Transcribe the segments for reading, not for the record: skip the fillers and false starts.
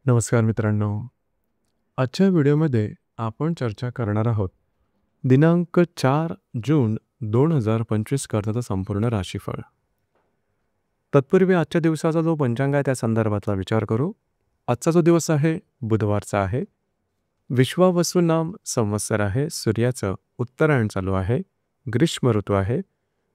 नमस्कार मित्रांनो. आजच्या व्हिडिओमध्ये आपण चर्चा करणार आहोत दिनांक 4 जून 2025 करताचं संपूर्ण राशीफळ. तत्पूर्वी आजच्या दिवसाचा जो पंचांग आहे त्या संदर्भातला विचार करू. आजचा जो दिवस आहे बुधवारचा आहे. विश्वावसु नाम संवत्सर आहे. सूर्याचं उत्तरायण चालू आहे. ग्रीष्म ऋतू आहे.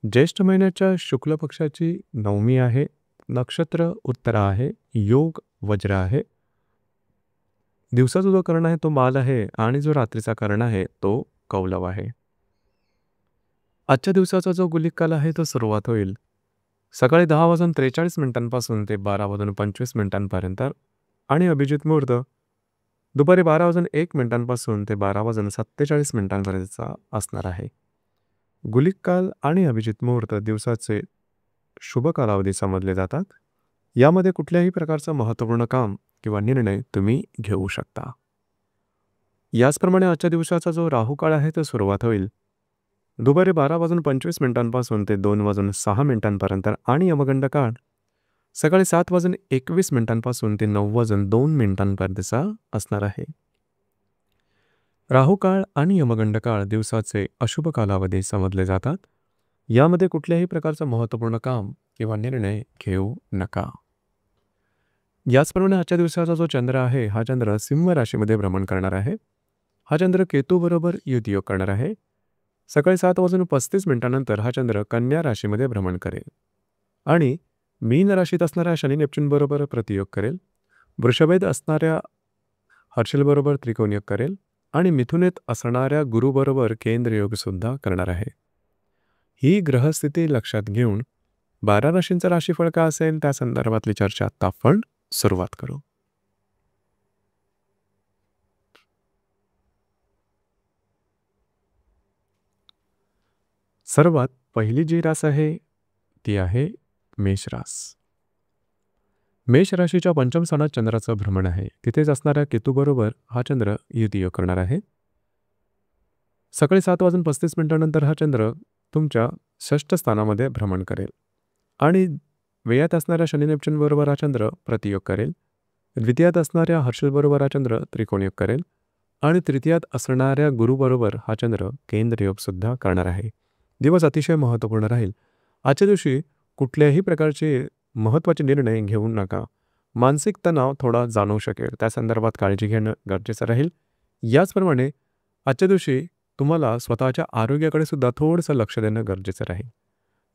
ज्येष्ठ महिन्याच्या शुक्ल पक्षाची नवमी आहे. नक्षत्र उत्तरा आहे. योग वज्र आहे. दिवसाचा जो कर्ण आहे तो माल आहे आणि जो रात्रीचा कर्ण आहे तो कौलव आहे. आजच्या दिवसाचा जो गुलिक काल आहे तो सुरुवात होईल सकाळी 10:43 ते 12:25 आणि अभिजित मुहूर्त दुपारी 12:01 ते 12:47 असणार आहे. गुलिक काल आणि अभिजित मुहूर्त दिवसाचे शुभ कालावधी समजले जातात. यामध्ये कुठल्याही प्रकारचं महत्त्वपूर्ण काम किंवा निर्णय तुम्ही घेऊ शकता. याचप्रमाणे आजच्या दिवसाचा जो राहू काळ आहे तो सुरुवात होईल दुपारी 12:25 ते 2:06 आणि यमगंड काळ सकाळी 7:21 ते 9:02 असणार आहे. राहू काळ आणि यमगंड काळ दिवसाचे अशुभ कालावधी समजले जातात. यामध्ये कुठल्याही प्रकारचं महत्त्वपूर्ण काम किंवा निर्णय घेऊ नका. याचप्रमाणे आजच्या दिवसाचा जो चंद्र आहे हा चंद्र सिंह राशीमध्ये भ्रमण करणार आहे. हा चंद्र केतू बरोबर युतियोग करणार आहे. सकाळी 7:35 हा चंद्र कन्या राशीमध्ये भ्रमण करेल आणि मीन राशीत असणाऱ्या शनी नेपच्यून बरोबर प्रतियोग करेल. वृषभेत असणाऱ्या हर्षल बरोबर त्रिकोणयोग करेल आणि मिथुनेत असणाऱ्या गुरु बरोबर केंद्र योग सुद्धा करणार आहे. ही ग्रहस्थिती लक्षात घेऊन 12 राशींचं राशीफळ का असेल त्या संदर्भातली चर्चा आता आपण सुरुवात करू. सर्वात पहिली जी रास आहे ती आहे मेष रास. मेष राशीच्या पंचम स्थानात चंद्राचं भ्रमण आहे. तिथेच असणाऱ्या केतू बरोबर हा चंद्र युतियोग करणार आहे. सकाळी 7:35 हा चंद्र तुमच्या षष्ठ स्थानामध्ये भ्रमण करेल आणि व्ययात असणाऱ्या शनी नेपच्यून बरोबर हा चंद्र प्रतियोग करेल. द्वितीयात असणाऱ्या हर्षल बरोबर हा चंद्र त्रिकोणयोग करेल आणि तृतीयात असणाऱ्या गुरु बरोबर हा चंद्र केंद्रयोग सुद्धा करणार आहे. दिवस अतिशय महत्त्वपूर्ण राहील. आजच्या दिवशी कुठल्याही प्रकारचे महत्त्वाचे निर्णय घेऊ नका. मानसिक तणाव थोडा जाणवू शकेल, त्या संदर्भात काळजी घेणं गरजेचं राहील. याचप्रमाणे आजच्या दिवशी तुम्हाला स्वतःच्या आरोग्याकडे सुद्धा थोडंसं लक्ष देणं गरजेचं राहील.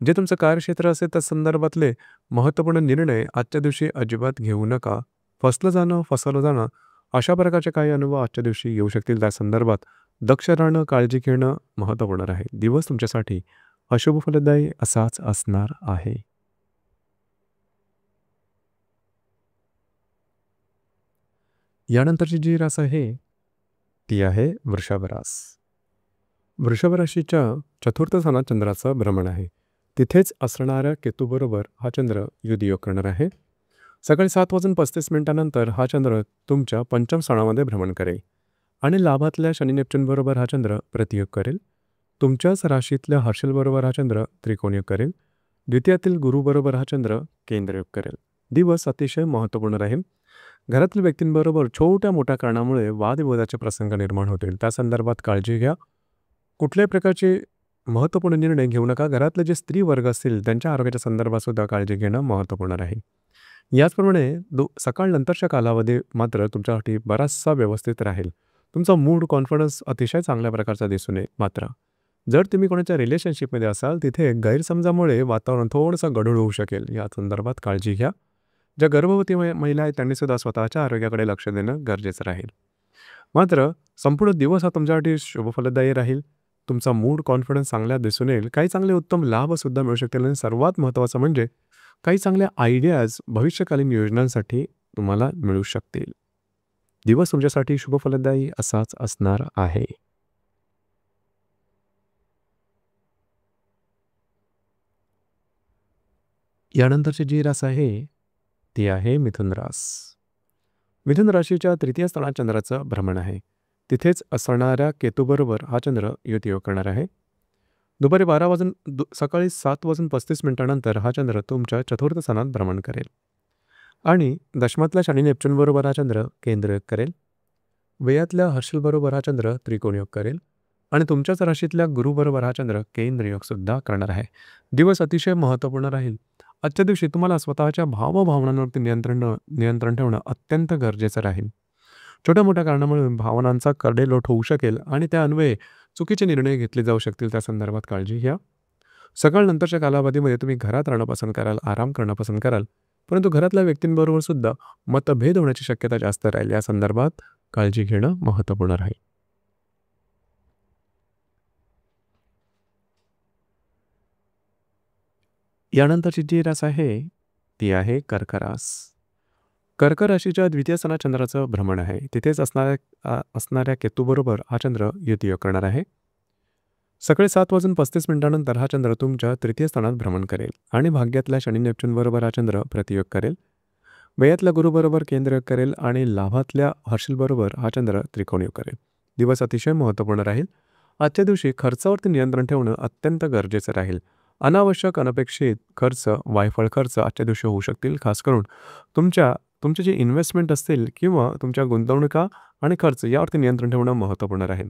जे तुमचं कार्यक्षेत्र असेल त्या संदर्भातले महत्त्वपूर्ण निर्णय आजच्या दिवशी अजिबात घेऊ नका. फसवलं जाणं अशा प्रकारचे काही अनुभव आजच्या दिवशी येऊ शकतील. त्या संदर्भात दक्ष राहणं, काळजी घेणं महत्त्वपूर्ण राहील. दिवस तुमच्यासाठी अशुभ फलदायी असाच असणार आहे. यानंतरची जी रास आहे ती आहे वृषभ रास. वृषभ राशीच्या चतुर्थ स्थानात चंद्राचं भ्रमण आहे. तिथेच असणाऱ्या केतूबरोबर हा चंद्र युतियोग करणार आहे. सकाळी 7:35 हा चंद्र तुमच्या पंचम स्थानामध्ये भ्रमण करेल आणि लाभातल्या शनी नेपच्यून बरोबर हा चंद्र प्रतियोग करेल. तुमच्याच राशीतल्या हर्षल बरोबर हा चंद्र त्रिकोणयोग करेल. द्वितीयातील गुरु बरोबर हा चंद्र केंद्रयोग करेल. दिवस अतिशय महत्त्वपूर्ण राहील. घरातील व्यक्तींबरोबर छोट्या मोठ्या कारणामुळे वादविवादाचे प्रसंग निर्माण होतील. त्या संदर्भात काळजी घ्या. कुठल्याही प्रकारचे महत्त्वपूर्ण निर्णय घेऊ नका. घरातले जे स्त्री वर्ग असतील त्यांच्या आरोग्याच्या संदर्भात सुद्धा काळजी घेणं महत्त्वपूर्ण राहील. याचप्रमाणे सकाळ नंतरच्या कालावधी मात्र तुमच्यासाठी बराचसा व्यवस्थित राहील. तुमचा मूड, कॉन्फिडन्स अतिशय चांगल्या प्रकारचा दिसून येईल. मात्र जर तुम्ही कोणाच्या रिलेशनशिपमध्ये असाल तिथे गैरसमजामुळे वातावरण थोडंसं गढूळ होऊ शकेल. या संदर्भात काळजी घ्या. ज्या गर्भवती महिला आहेत त्यांनी सुद्धा स्वतःच्या आरोग्याकडे लक्ष देणं गरजेचं राहील. मात्र संपूर्ण दिवस हा तुमच्यासाठी शुभफलदायी राहील. तुमचा मूड, कॉन्फिडन्स चांगला दिसून येईल. काही चांगले उत्तम लाभसुद्धा मिळू शकतील आणि सर्वात महत्त्वाचं म्हणजे काही चांगल्या आयडियाज भविष्यकालीन योजनांसाठी तुम्हाला मिळू शकतील. दिवस तुमच्यासाठी शुभफलदायी असाच असणार आहे. यानंतरची जी रास आहे ती आहे मिथुन रास. मिथुन राशीच्या तृतीय स्थानात चंद्राचं भ्रमण आहे. तिथेच असणाऱ्या केतूबरोबर हा चंद्र युतियोग करणार आहे. दुपारी सकाळी 7:35 हा चंद्र तुमच्या चतुर्थ स्थानात भ्रमण करेल आणि दशमातल्या शनी नेपच्यून बरोबर हा चंद्र केंद्रयोग करेल. व्ययातल्या हर्षल बरोबर हा चंद्र त्रिकोणयोग करेल आणि तुमच्याच राशीतल्या गुरु बरोबर हा चंद्र केंद्रयोग सुद्धा करणार आहे. दिवस अतिशय महत्त्वपूर्ण राहील. आजच्या दिवशी तुम्हाला स्वतःच्या भावभावनांवरती नियंत्रण ठेवणं अत्यंत गरजेचं राहील. छोट्या मोठ्या कारणामुळे भावनांचा कडेलोट होऊ शकेल आणि त्या अन्वये चुकीचे निर्णय घेतले जाऊ शकतील. त्या संदर्भात काळजी घ्या. सकाळ नंतरच्या कालावधीमध्ये तुम्ही घरात राहणं पसंत कराल, आराम करणं पसंत कराल, परंतु घरातल्या व्यक्तींबरोबर सुद्धा मतभेद होण्याची शक्यता जास्त राहील. या संदर्भात काळजी घेणं महत्त्वपूर्ण राहील. यानंतरची जी रास आहे ती आहे कर्क रास. कर्क राशीच्या द्वितीय स्थानात चंद्राचं भ्रमण आहे. तिथेच असणाऱ्या केतूबरोबर हा चंद्र युतियोग करणार आहे. सकाळी 7:35 हा चंद्र तुमच्या तृतीय स्थानात भ्रमण करेल आणि भाग्यातल्या शनी नेपच्यून बरोबर हा चंद्र प्रतियोग करेल. व्ययातल्या गुरुबरोबर केंद्रयोग करेल आणि लाभातल्या हर्षल बरोबर हा चंद्र त्रिकोणयोग करेल. दिवस अतिशय महत्त्वपूर्ण राहील. आजच्या दिवशी खर्चावरती नियंत्रण ठेवणं अत्यंत गरजेचं राहील. अनावश्यक अनपेक्षित खर्च, वायफळ खर्च आजच्या दिवशी होऊ शकतील. खास करून तुमचे जे इन्व्हेस्टमेंट असतील किंवा तुमच्या गुंतवणुका आणि खर्च यावरती नियंत्रण ठेवणं महत्त्वपूर्ण राहील.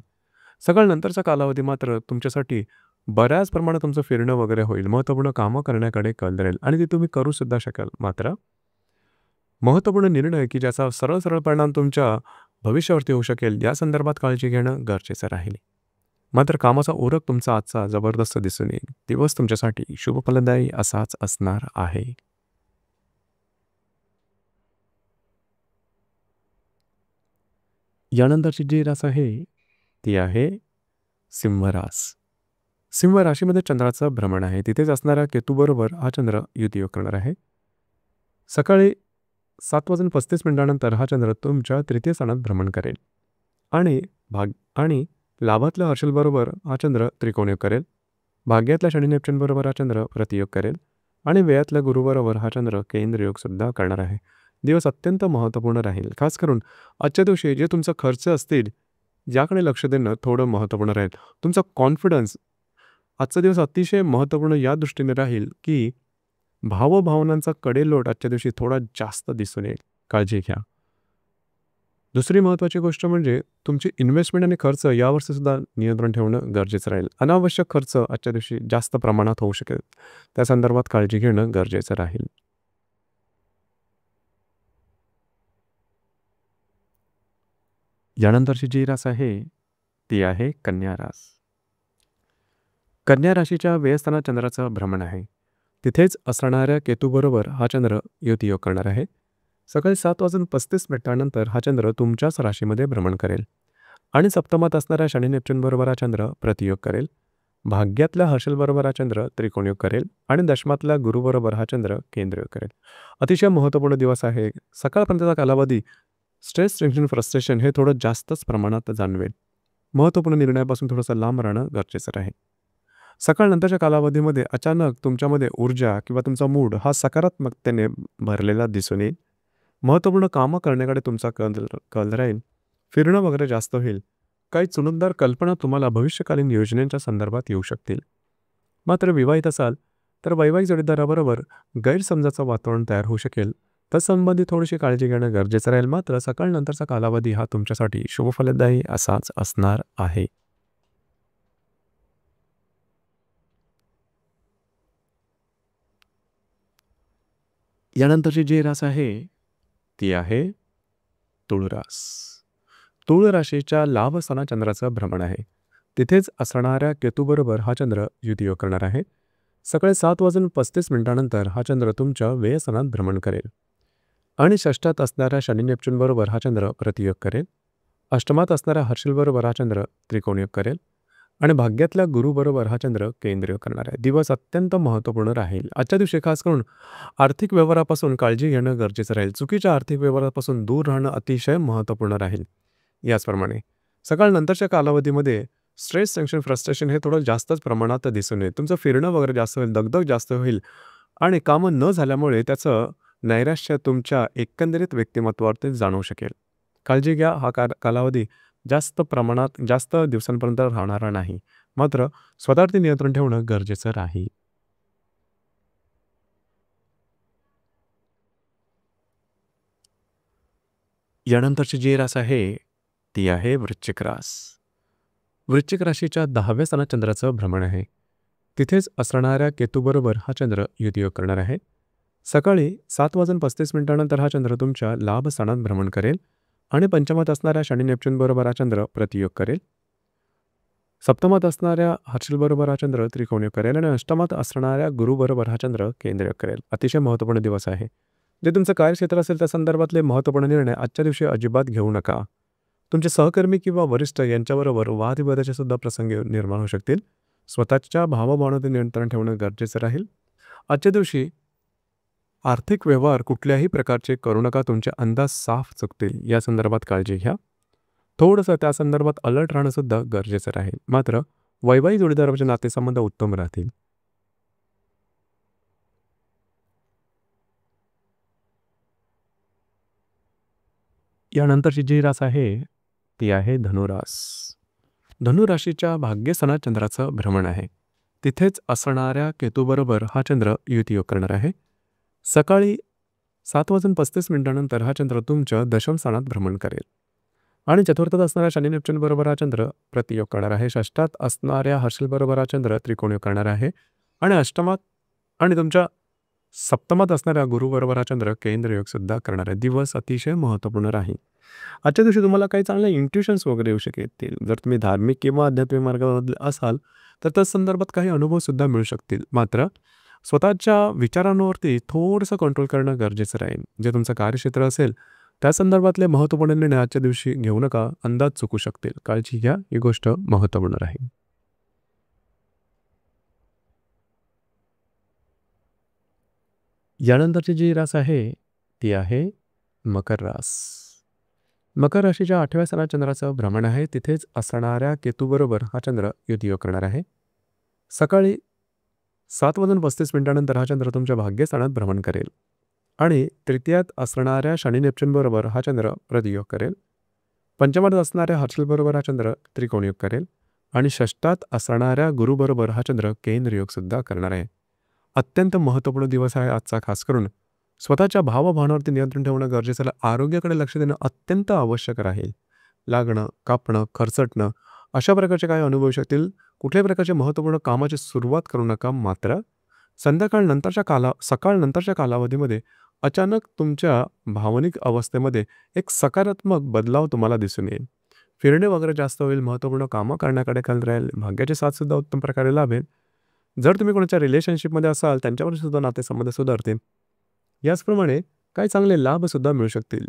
सकाळ नंतरचा कालावधी मात्र तुमच्यासाठी बऱ्याच प्रमाणात तुमचं फिरणं वगैरे होईल. महत्त्वपूर्ण कामं करण्याकडे कल राहील आणि ते तुम्ही करू सुद्धा शकाल. मात्र महत्त्वपूर्ण निर्णय की ज्याचा सरळ परिणाम तुमच्या भविष्यावरती होऊ शकेल या संदर्भात काळजी घेणं गरजेचं राहील. मात्र कामाचा ओरख तुमचा आजचा जबरदस्त दिसून येईल. दिवस तुमच्यासाठी शुभफलदायी असाच असणार आहे. यानंतरची जी रास आहे ती आहे सिंह रास. सिंह राशीमध्ये चंद्राचं भ्रमण आहे. तिथेच असणाऱ्या केतूबरोबर हा चंद्र युतियोग करणार आहे. सकाळी 7:35 हा चंद्र तुमच्या तृतीय स्थानात भ्रमण करेल आणि लाभातल्या हर्षल बरोबर हा चंद्र त्रिकोणयोग करेल. भाग्यातल्या शनी नेपच्यून बरोबर हा चंद्र प्रतियोग करेल आणि व्ययातल्या गुरुबरोबर हा चंद्र केंद्रयोग सुद्धा करणार आहे. दिवस अत्यंत महत्त्वपूर्ण राहील. खास करून आजच्या दिवशी जे तुमचा खर्च असतील याकडे लक्ष देणं थोडं महत्त्वपूर्ण राहील. तुमचा कॉन्फिडन्स आजचा दिवस अतिशय महत्त्वपूर्ण या दृष्टीने राहील की भावभावनांचा कडेलोट आजच्या दिवशी थोडा जास्त दिसून येईल. काळजी घ्या. दुसरी महत्त्वाची गोष्ट म्हणजे तुमची इन्व्हेस्टमेंट आणि खर्च यावरती सुद्धा नियंत्रण ठेवणं गरजेचं राहील. अनावश्यक खर्च आजच्या दिवशी जास्त प्रमाणात होऊ शकेल. त्या संदर्भात काळजी घेणं गरजेचं राहील. यानंतरची जी रास आहे ती आहे कन्या रास. कन्या राशीच्या व्ययस्थानात चंद्राचं भ्रमण आहे. तिथेच असणाऱ्या केतूबरोबर हा चंद्र युतियोग करणार आहे. सकाळी 7:35 हा चंद्र तुमच्याच राशीमध्ये भ्रमण करेल आणि सप्तमात असणाऱ्या शनी नेपच्यून बरोबर हा चंद्र प्रतियोग करेल. भाग्यातल्या हर्षल बरोबर हा चंद्र त्रिकोणयोग करेल आणि दशमातल्या गुरुबरोबर हा चंद्र केंद्रयोग करेल. अतिशय महत्त्वपूर्ण दिवस आहे. सकाळपर्यंतचा कालावधी स्ट्रेस, टेन्शन, फ्रस्ट्रेशन हे थोडं जास्तच प्रमाणात जाणवेल. महत्त्वपूर्ण निर्णयापासून थोडंसं लांब राहणं गरजेचं राहील. सकाळ नंतरच्या कालावधीमध्ये अचानक तुमच्यामध्ये ऊर्जा किंवा तुमचा मूड हा सकारात्मकतेने भरलेला दिसून येईल. महत्त्वपूर्ण कामं करण्याकडे तुमचा कल राहील. फिरणं वगैरे जास्त होईल. काही चुणकदार कल्पना तुम्हाला भविष्यकालीन योजनेच्या संदर्भात येऊ शकतील. मात्र विवाहित असाल तर वैवाहिक जोडीदाराबरोबर गैरसमजाचं वातावरण तयार होऊ शकेल. तत्संबंधी थोडीशी काळजी घेणं गरजेचं राहील. मात्र सकाळ नंतरचा कालावधी हा तुमच्यासाठी शुभफलदायी असाच असणार आहे. यानंतरची जी रास आहे ती आहे तुळ रास. तुळ राशीच्या लाभ स्थानात चंद्राचं भ्रमण आहे. तिथेच असणाऱ्या केतूबरोबर हा चंद्र युतियोग करणार आहे. सकाळी 7:35 हा चंद्र तुमच्या व्ययस्थानात भ्रमण करेल आणि षष्ठात असणाऱ्या शनी नेपच्यून बरोबर हा चंद्र प्रतियोग करेल. अष्टमात असणाऱ्या हर्षल बरोबर हा चंद्र त्रिकोणयोग करेल आणि भाग्यातल्या गुरुबरोबर हा चंद्र केंद्रयोग करणार आहे. दिवस अत्यंत महत्त्वपूर्ण राहील. आजच्या दिवशी खास करून आर्थिक व्यवहारापासून काळजी घेणं गरजेचं राहील. चुकीच्या आर्थिक व्यवहारापासून दूर राहणं अतिशय महत्त्वपूर्ण राहील. याचप्रमाणे सकाळ नंतरच्या कालावधीमध्ये स्ट्रेस, टेन्शन, फ्रस्ट्रेशन हे थोडं जास्तच प्रमाणात दिसून येईल. तुमचं फिरणं वगैरे जास्त होईल, दगदग जास्त होईल आणि कामं न झाल्यामुळे त्याचं नैराश्य तुमच्या एकंदरीत व्यक्तिमत्वावरती जाणवू शकेल. काळजी घ्या. हा कालावधी जास्त प्रमाणात जास्त दिवसांपर्यंत राहणारा नाही. मात्र स्वतःवरती नियंत्रण ठेवणं गरजेचं राहील. यानंतरची जी रास आहे ती आहे धनुरास. धनुराशीच्या लाभ स्थानात चंद्राचं भ्रमण आहे. तिथेच असणाऱ्या केतूबरोबर हा चंद्र युतियोग करणार आहे. सकाळी 7:35 हा चंद्र तुमच्या व्ययस्थानात भ्रमण करेल आणि सप्तमात असणाऱ्या शनी नेपच्यून बरोबर हा चंद्र प्रतियोग करेल. भाग्यातल्या हर्षल बरोबर हा चंद्र केंद्रयोग करेल आणि दशमातल्या गुरुबरोबर हा चंद्र केंद्रयोग करेल. दिवस अत्यंत महत्त्वपूर्ण राहील. आजच्या दिवशी खर्चावरती नियंत्रण ठेवणं गरजेचं राहील. सकाळ नंतरच्या कालावधीमध्ये अचानक तुमच्यामध्ये ऊर्जा किंवा तुमचा मूड हा सकारात्मकतेने भरलेला दिसून येईल. महत्त्वपूर्ण कामं करण्याकडे तुमचा कल राहील. फिरणं वगैरे जास्त होईल. काही चुणकदार कल्पना तुम्हाला भविष्यकालीन योजनेच्या संदर्भात येऊ शकतील. यानंतरची जी रास आहे ती आहे वृश्चिक रास. वृश्चिक राशीच्या 10व्या स्थानात चंद्राचं भ्रमण आहे. तिथेच असणाऱ्या केतूबरोबर हा चंद्र युतियोग करणार आहे. सकाळी 7:35 हा चंद्र तुमच्या लाभ स्थानात भ्रमण करेल आणि पंचमात असणाऱ्या शनी नेपच्यून बरोबर हा चंद्र प्रतियोग करेल. सप्तमात असणाऱ्या हर्षलबरोबर हा चंद्र त्रिकोणयोग करेल आणि अष्टमात असणाऱ्या गुरुबरोबर हा चंद्र केंद्रयोग करेल. अतिशय महत्त्वपूर्ण दिवस आहे. जे तुमचं कार्यक्षेत्र असेल त्या संदर्भातले महत्त्वपूर्ण निर्णय आजच्या दिवशी अजिबात घेऊ नका. तुमचे सहकर्मी किंवा वरिष्ठ यांच्याबरोबर वादविवादाचे सुद्धा प्रसंग निर्माण होऊ शकतील. स्वतःच्या भावभावनावर नियंत्रण ठेवणं गरजेचं राहील. आजच्या दिवशी आर्थिक व्यवहार कुठल्याही प्रकारचे करू नका. तुमचे अंदाज साफ चुकतील या संदर्भात काळजी घ्या. थोडंसं त्या संदर्भात अलर्ट राहणं सुद्धा गरजेचं राहील. मात्र वैवाहिक जोडीदाराचे नातेसंबंध उत्तम राहतील. यानंतरची जी रास आहे ती आहे धनुरास. धनुराशीच्या भाग्यस्थानात चंद्राचं भ्रमण आहे. तिथेच असणाऱ्या केतूबरोबर हा चंद्र युतियोग करणार आहे. सकाळी 7:35 हा चंद्र तुमच्या दशम स्थानात भ्रमण करेल आणि चतुर्थात असणाऱ्या शनी नेपच्यून बरोबर हा चंद्र प्रतियोग करणार आहे. षष्ठात असणाऱ्या हर्षलबरोबर हा चंद्र त्रिकोणयोग करणार आहे आणि अष्टमात आणि तुमच्या सप्तमात असणाऱ्या गुरुबरोबर हा चंद्र केंद्रयोग सुद्धा करणार आहे. दिवस अतिशय महत्त्वपूर्ण राहील. आजच्या दिवशी तुम्हाला काही चांगले इंट्युशन्स वगैरे येऊ शकतील. जर तुम्ही धार्मिक किंवा आध्यात्मिक मार्गावर असाल तर त्या संदर्भात काही अनुभव सुद्धा मिळू शकतील. मात्र स्वतःच्या विचारांवरती थोडंसं कंट्रोल करणं गरजेचं राहील. जे तुमचं कार्यक्षेत्र असेल त्या संदर्भातले महत्त्वपूर्ण निर्णय आजच्या दिवशी घेऊ नका. अंदाज चुकू शकतील. काळजी घ्या. ही गोष्ट महत्त्वपूर्ण राहील. यानंतरची जी रास आहे ती आहे मकर रास. मकर राशीच्या 8व्या स्थानात चंद्राचं भ्रमण आहे. तिथेच असणाऱ्या केतूबरोबर हा चंद्र युतियोग करणार आहे. सकाळी 7:35 हा चंद्र तुमच्या भाग्यस्थानात भ्रमण करेल आणि तृतीयात असणाऱ्या शनी नेपच्यून बरोबर हा चंद्र प्रतियोग करेल. पंचमात असणाऱ्या हर्षलबरोबर हा चंद्र त्रिकोणयोग करेल आणि षष्ठात असणाऱ्या गुरुबरोबर हा चंद्र केंद्रयोग सुद्धा करणार आहे. अत्यंत महत्त्वपूर्ण दिवस आहे आजचा. खास करून स्वतःच्या भावभावनावरती नियंत्रण ठेवणं गरजेचं आहे. आरोग्याकडे लक्ष देणं अत्यंत आवश्यक राहील. लागणं, कापणं, खरचटणं अशा प्रकारचे काही अनुभवू शकतील. कुठल्याही प्रकारच्या महत्त्वपूर्ण कामाची सुरुवात करू नका. मात्र सकाळ नंतरच्या कालावधीमध्ये अचानक तुमच्या भावनिक अवस्थेमध्ये एक सकारात्मक बदलाव तुम्हाला दिसून येईल. फिरणे वगैरे जास्त होईल. महत्त्वपूर्ण कामं करण्याकडे कल राहील. भाग्याची साथ सुद्धा उत्तम प्रकारे लाभेल. जर तुम्ही कोणाच्या रिलेशनशिपमध्ये असाल त्यांच्यावर सुद्धा नातेसंबंध सुधारतील. याचप्रमाणे काही चांगले लाभसुद्धा मिळू शकतील.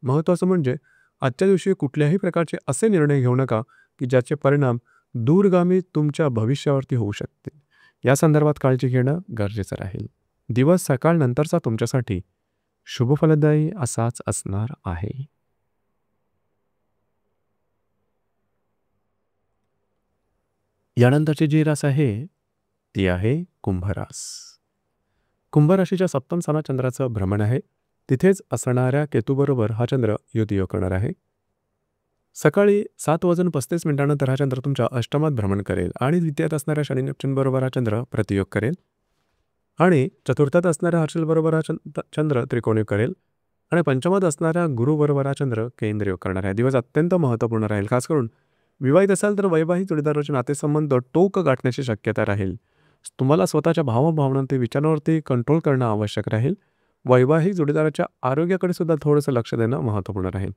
महत्त्वाचं म्हणजे आजच्या दिवशी कुठल्याही प्रकारचे असे निर्णय घेऊ नका की ज्याचे परिणाम दूरगामी तुमच्या भविष्यावरती होऊ शकतील. या संदर्भात काळजी घेणं गरजेचं राहील. दिवस सकाळ नंतरचा तुमच्यासाठी शुभफलदायी असाच असणार आहे. यानंतरची जी रास आहे ती आहे कुंभरास. कुंभराशीच्या सप्तम स्थानात चंद्राचं भ्रमण आहे. तिथेच असणाऱ्या केतूबरोबर हा चंद्र युतियोग करणार आहे. सकाळी 7:35 हा चंद्र तुमच्या अष्टमात भ्रमण करेल आणि द्वितीयात असणाऱ्या शनी नेपच्यून बरोबर हा चंद्र प्रतियोग करेल आणि चतुर्थात असणाऱ्या हर्षलबरोबर हा चंद्र त्रिकोणयोग करेल आणि पंचमात असणाऱ्या गुरुबरोबर हा चंद्र केंद्रयोग करणार आहे. दिवस अत्यंत महत्त्वपूर्ण राहील. खास करून विवाहित असाल तर वैवाहिक जोडीदाराचे नातेसंबंध टोक गाठण्याची शक्यता राहील. तुम्हाला स्वतःच्या भावभावनांवरती विचारांवरती कंट्रोल करणं आवश्यक राहील. वैवाहिक जोडीदाराच्या आरोग्याकडे सुद्धा थोडंसं लक्ष देणं महत्त्वपूर्ण राहील.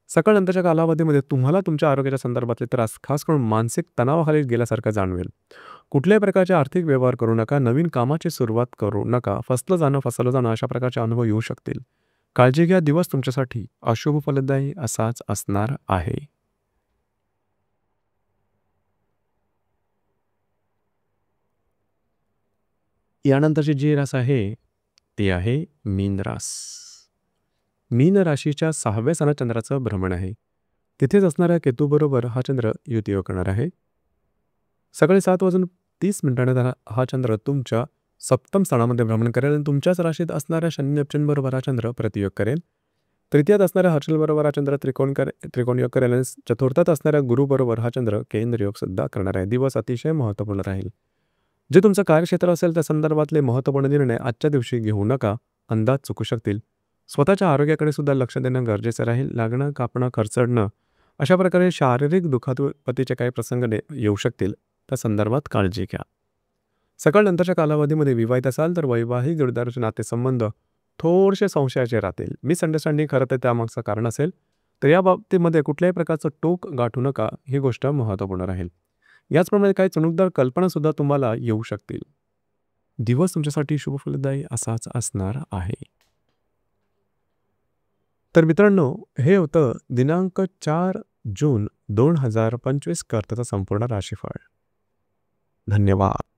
सकाळ नंतरच्या कालावधीमध्ये तुम्हाला तुमच्या आरोग्याच्या संदर्भातले त्रास खास करून मानसिक तणावाखाली गेल्यासारखं जाणवेल. कुठल्याही प्रकारचे आर्थिक व्यवहार करू नका. नवीन कामाची सुरुवात करू नका. फसलं जाणं अशा प्रकारचे अनुभव येऊ शकतील. काळजी घ्या. दिवस तुमच्यासाठी अशुभ फलदायी असाच असणार आहे. यानंतरची जी रास आहे ती आहे मीन रास. मीन राशीच्या 6व्या स्थानात चंद्राचं भ्रमण आहे. तिथेच असणाऱ्या केतूबरोबर हा चंद्र युतियोग करणार आहे. सकाळी 7:30 हा चंद्र तुमच्या सप्तम स्थानामध्ये भ्रमण करेल आणि तुमच्याच राशीत असणाऱ्या शनी नेपच्यून बरोबर हा चंद्र प्रतियोग करेल. तृतीयात असणाऱ्या हर्षलबरोबर हा चंद्र त्रिकोणयोग करेल आणि चतुर्थात असणाऱ्या गुरुबरोबर हा चंद्र केंद्रयोग सुद्धा करणार आहे. दिवस अतिशय महत्त्वपूर्ण राहील. जे तुमचं कार्यक्षेत्र असेल त्या संदर्भातले महत्त्वपूर्ण निर्णय आजच्या दिवशी घेऊ नका. अंदाज चुकू शकतील. स्वतःच्या आरोग्याकडे सुद्धा लक्ष देणं गरजेचं राहील. लागणं, कापणं, खरचडणं अशा प्रकारे शारीरिक दुखापतीचे काही प्रसंग येऊ शकतील. त्या संदर्भात काळजी घ्या. सकाळ नंतरच्या कालावधीमध्ये विवाहित असाल तर वैवाहिक जोडीदाराचे नातेसंबंध थोडेसे संशयाचे राहतील. मिसअंडरस्टँडिंग खरं तर त्यामागचं कारण असेल. तर या बाबतीमध्ये कुठल्याही प्रकारचं टोक गाठू नका, ही गोष्ट महत्त्वपूर्ण राहील. याचप्रमाणे काही चणकदार कल्पनासुद्धा तुम्हाला येऊ शकतील. दिवस तुमच्यासाठी शुभफलदायी असाच असणार आहे. तर मित्रांनो, हे होतं दिनांक 4 जून 2025 करताचं संपूर्ण राशीफळ. धन्यवाद.